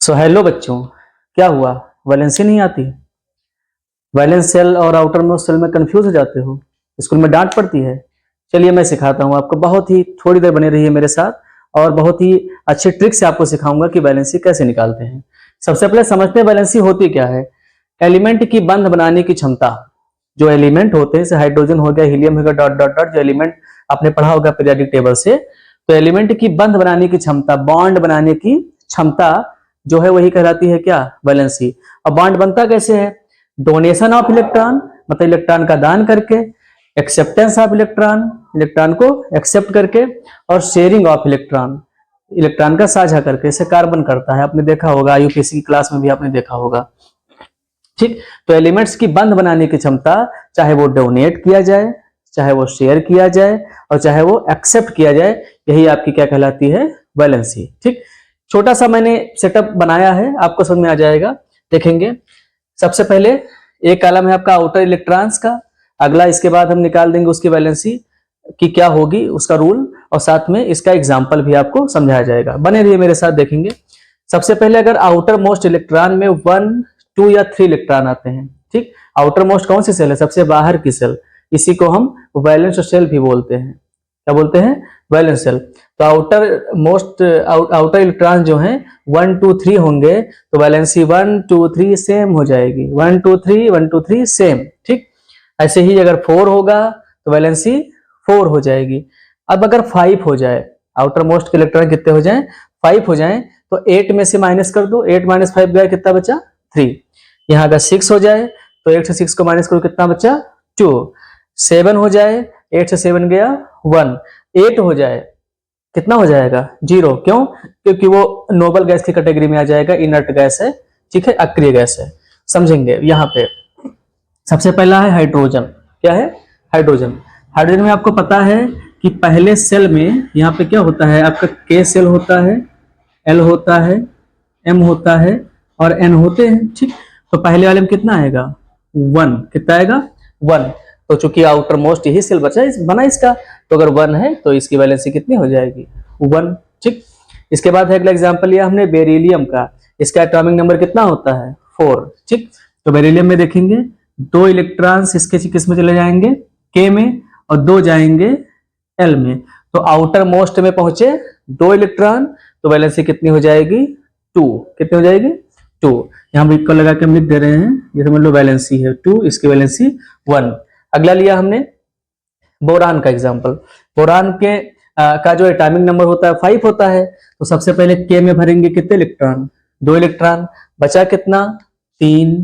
Hello बच्चों, क्या हुआ? वैलेंसी नहीं आती? वैलेंस सेल और आउटर मोस्ट सेल में कंफ्यूज हो जाते हो? स्कूल में डांट पड़ती है? चलिए मैं सिखाता हूँ आपको। बहुत ही थोड़ी देर बने रहिए मेरे साथ और बहुत ही अच्छे ट्रिक से आपको सिखाऊंगा कि वैलेंसी कैसे निकालते हैं। सबसे पहले समझते हैं वैलेंसी होती क्या है। एलिमेंट की बंध बनाने की क्षमता। जो एलिमेंट होते हैं जैसे हाइड्रोजन हो गया, हीलियम हो गया, डॉट डॉट डॉट, जो एलिमेंट आपने पढ़ा होगा पीरियोडिक टेबल से, तो एलिमेंट की बंध बनाने की क्षमता, बॉन्ड बनाने की क्षमता जो है वही कहलाती है क्या? वैलेंसी। अब बॉन्ड बनता कैसे है? डोनेशन ऑफ इलेक्ट्रॉन, मतलब इलेक्ट्रॉन का दान करके, एक्सेप्टेंस ऑफ इलेक्ट्रॉन, इलेक्ट्रॉन को एक्सेप्ट करके, और शेयरिंग ऑफ इलेक्ट्रॉन, इलेक्ट्रॉन का साझा करके। इसे कार्बन करता है, आपने देखा होगा, यूपीएससी की क्लास में भी आपने देखा होगा। ठीक, तो एलिमेंट्स की बंध बनाने की क्षमता, चाहे वो डोनेट किया जाए, चाहे वो शेयर किया जाए, और चाहे वो एक्सेप्ट किया जाए, यही आपकी क्या कहलाती है? वैलेंसी। ठीक, छोटा सा मैंने सेटअप बनाया है, आपको समझ में आ जाएगा। देखेंगे, सबसे पहले एक कॉलम है आपका आउटर इलेक्ट्रॉन्स का, अगला इसके बाद हम निकाल देंगे उसकी वैलेंसी कि क्या होगी, उसका रूल, और साथ में इसका एग्जांपल भी आपको समझाया जाएगा। बने रहिए मेरे साथ। देखेंगे, सबसे पहले अगर आउटर मोस्ट इलेक्ट्रॉन में 1, 2 या 3 इलेक्ट्रॉन आते हैं। ठीक, आउटर मोस्ट कौन सी सेल है? सबसे बाहर की सेल, इसी को हम वैलेंस सेल भी बोलते हैं। क्या बोलते हैं? Valence shell. तो आउटर इलेक्ट्रॉन जो हैं 1, 2, 3 होंगे, तो वैलेंसी 1, 2, 3 सेम हो जाएगी। 1, 2, 3, 1, 2, 3 सेम। ठीक, ऐसे ही अगर 4 होगा तो वैलेंसी 4 हो जाएगी। अब अगर 5 हो जाए, आउटर मोस्ट के इलेक्ट्रॉन कितने हो जाए? 5 हो जाए, तो 8 में से माइनस कर दो, 8 माइनस 5 गया, कितना बचा? 3। यहाँ अगर 6 हो जाए तो 8 से 6 को माइनस करो, कितना बचा? 2। 7 हो जाए, 8 से 7 गया 1। 8 हो जाए, कितना हो जाएगा? 0। क्यों? क्योंकि वो नोबल गैस की कैटेगरी में आ जाएगा, इनर्ट गैस है। ठीक है, अक्रिय गैस है। समझेंगे। यहाँ पे सबसे पहला है हाइड्रोजन। क्या है? हाइड्रोजन। हाइड्रोजन में आपको पता है कि पहले सेल में यहाँ पे क्या होता है आपका? के सेल होता है, एल होता है, एम होता है, और एन होते हैं। ठीक, तो पहले वाले में कितना आएगा? 1। कितना आएगा? 1। तो चूंकि आउटर मोस्ट यही सेल बना इसका, तो अगर 1 है तो इसकी वैलेंसी कितनी हो जाएगी? 1। ठीक, इसके बाद अगला एग्जांपल लिया हमने बेरिलियम का। इसका एटॉमिक नंबर कितना होता है? 4। ठीक, तो बेरिलियम में देखेंगे 2 इलेक्ट्रॉन्स इसके किस में चले जाएंगे? के में, और 2 जाएंगे एल में। तो आउटर मोस्ट में पहुंचे 2 इलेक्ट्रॉन, तो वैलेंसी कितनी हो जाएगी? 2। कितनी हो जाएगी? 2। यहाँ पर इक्वल लगा के हम लिख दे रहे हैं, ये समझ लो वैलेंसी है 2, इसकी वैलेंसी 1। अगला लिया हमने बोरान का एग्जांपल। बोरान के का जो एटॉमिक नंबर होता है 5 होता है। तो सबसे पहले के में भरेंगे कितने इलेक्ट्रॉन? 2 इलेक्ट्रॉन। बचा कितना? 3।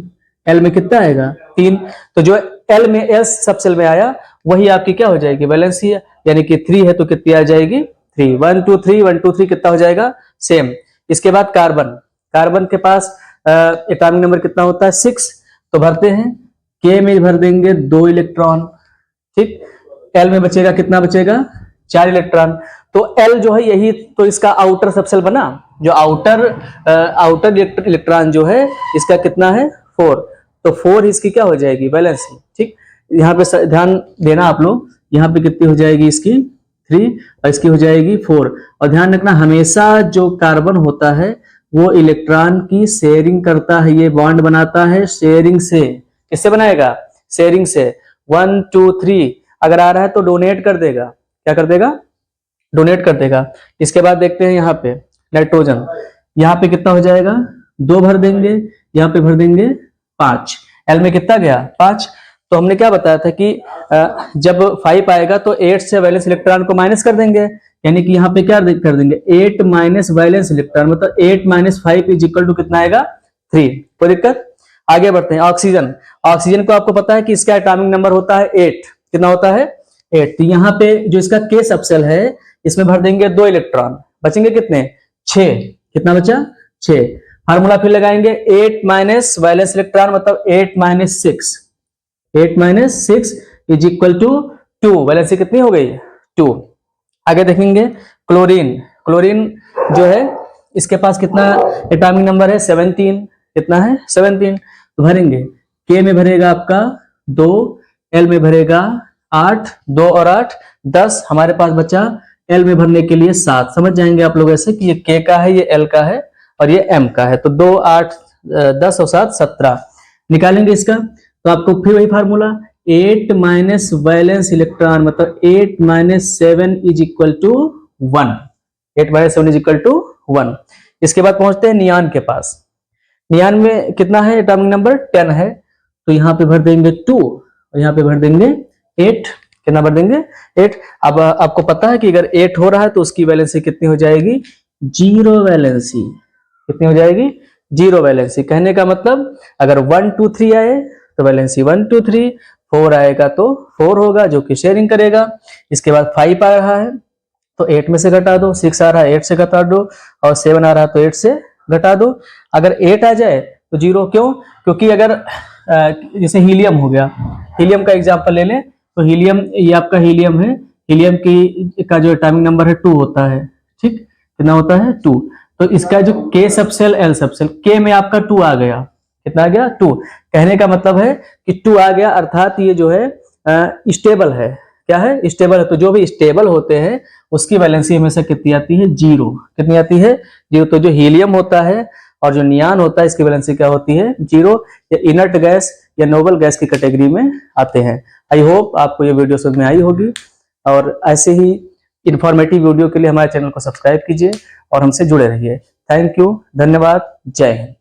एल में कितना आएगा? 3। तो जो एल में एस सब सेल में आया वही आपकी क्या हो जाएगी? वैलेंसी है। यानी कि 3 है तो कितनी आ जाएगी? 3। 1, 2, 3, 1, 2, 3 कितना हो जाएगा? सेम। इसके बाद कार्बन। कार्बन के पास एटॉमिक नंबर कितना होता है? 6। तो भरते हैं, के में भर देंगे 2 इलेक्ट्रॉन। ठीक, एल में बचेगा कितना? बचेगा 4 इलेक्ट्रॉन। तो एल जो है यही तो इसका आउटर सबसेल बना। जो आउटर इलेक्ट्रॉन जो है इसका कितना है? 4। तो 4 इसकी क्या हो जाएगी? वैलेंसी। ठीक, यहाँ पे ध्यान देना आप लोग, यहाँ पे कितनी हो जाएगी इसकी? 3, और इसकी हो जाएगी 4। और ध्यान रखना, हमेशा जो कार्बन होता है वो इलेक्ट्रॉन की शेयरिंग करता है, ये बॉन्ड बनाता है शेयरिंग से। किससे बनाएगा? शेयरिंग से। 1, 2, 3 अगर आ रहा है तो डोनेट कर देगा। क्या कर देगा? डोनेट कर देगा। इसके बाद देखते हैं यहाँ पे नाइट्रोजन। यहाँ पे कितना हो जाएगा? 2 भर देंगे, यहाँ पे भर देंगे 5। एल में कितना गया? 5। तो हमने क्या बताया था कि जब 5 आएगा तो 8 से वैलेंस इलेक्ट्रॉन को माइनस कर देंगे, यानी कि यहाँ पे क्या कर देंगे? 8 माइनस वैलेंस इलेक्ट्रॉन, मतलब 8 माइनस 5 इज इक्वल टू कितना आएगा? 3। कोई दिक्कत? आगे बढ़ते हैं। ऑक्सीजन। ऑक्सीजन को आपको पता है कि इसका एटॉमिक नंबर होता है 8। कितना होता है? 8। तो यहाँ पे जो इसका के सबसेल है इसमें भर देंगे 2 इलेक्ट्रॉन। बचेंगे कितने? 6। कितना बचा? 6। फार्मूला फिर लगाएंगे, 8 माइनस वैलेंस इलेक्ट्रॉन मतलब 8 minus 6। 8 minus 6 is equal to 2। Valency कितनी हो गई? 2। आगे देखेंगे क्लोरीन। क्लोरीन जो है इसके पास कितना एटॉमिक नंबर है? 17। कितना है? 17। तो भरेंगे, के में भरेगा आपका 2, एल में भरेगा 8, 2 और 8 10। हमारे पास बचा एल में भरने के लिए 7। समझ जाएंगे आप लोग ऐसे कि ये के का है, ये एल का है। और ये m का है, तो 2 8 10 और 7 17 निकालेंगे इसका। तो आपको फिर वही फार्मूला 8 माइनस वैलेंस इलेक्ट्रॉन मतलब 8 minus 7 is equal to 1, 8 minus 7 is equal to 1। इसके बाद पहुंचते हैं नियान के पास। नियान में कितना है, एटॉमिक नंबर 10 है, तो यहाँ पे भर देंगे 2 और यहाँ पे भर देंगे 8। कितना भर देंगे 8। अब आपको पता है कि अगर 8 हो रहा है तो उसकी वैलेंसी कितनी हो जाएगी, 0 वैलेंसी। कितनी हो जाएगी, 0 वैलेंसी। कहने का मतलब अगर 1 2 3 आए तो वैलेंसी 1 2 3, 4 आएगा तो 4 होगा जो कि शेयरिंग करेगा। इसके बाद 5 आ रहा है तो 8 में से घटा दो, 6 आ रहा है 8 से घटा दो, और 7 आ रहा है तो 8 से घटा दो। अगर 8 आ जाए तो 0, क्यों, क्योंकि अगर जैसे हीलियम हो गया, हीलियम का एग्जांपल ले लें तो हीलियम, ये आपका हीलियम है, हीलियम की का जो एटॉमिक नंबर है 2 होता है, ठीक, कितना होता है 2। तो इसका जो K सब सेल L सब सेल, K में आपका 2 आ गया, कितना आ गया 2। कहने का मतलब है कि 2 आ गया अर्थात ये जो है स्टेबल है। क्या है, स्टेबल है। तो जो भी स्टेबल होते हैं उसकी वैलेंसी हमेशा कितनी आती है, 0। कितनी आती है, 0। तो जो हीलियम होता है और जो नियान होता है इसकी वैलेंसी क्या होती है, 0। या इनर्ट गैस या नोबल गैस की कैटेगरी में आते हैं। आई होप आपको ये वीडियो समझ में आई होगी, और ऐसे ही इंफॉर्मेटिव वीडियो के लिए हमारे चैनल को सब्सक्राइब कीजिए और हमसे जुड़े रहिए। थैंक यू, धन्यवाद, जय हिंद।